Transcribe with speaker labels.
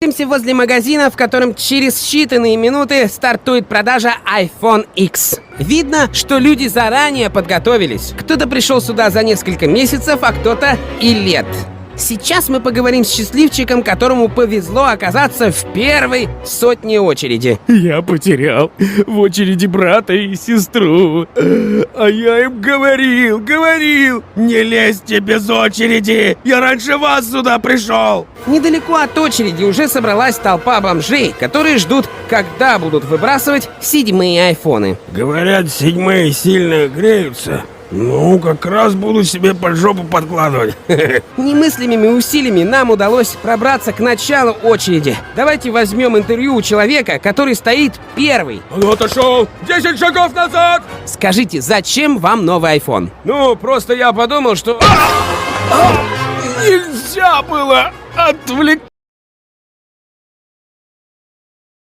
Speaker 1: Находимся возле магазина, в котором через считанные минуты стартует продажа iPhone X. Видно, что люди заранее подготовились. Кто-то пришел сюда за несколько месяцев, а кто-то и лет. Сейчас мы поговорим с счастливчиком, которому повезло оказаться в первой сотне очереди.
Speaker 2: Я потерял в очереди брата и сестру. А я им говорил, не лезьте без очереди. Я раньше вас сюда пришел.
Speaker 1: Недалеко от очереди уже собралась толпа бомжей, которые ждут, когда будут выбрасывать седьмые айфоны.
Speaker 2: Говорят, седьмые сильно греются. Ну, как раз буду себе под жопу подкладывать.
Speaker 1: Немыслимыми усилиями нам удалось пробраться к началу очереди. Давайте возьмем интервью у человека, который стоит первый.
Speaker 2: Он отошел 10 шагов назад.
Speaker 1: Скажите, зачем вам новый iPhone?
Speaker 2: Ну, просто я подумал, что... Нельзя было отвлекаться.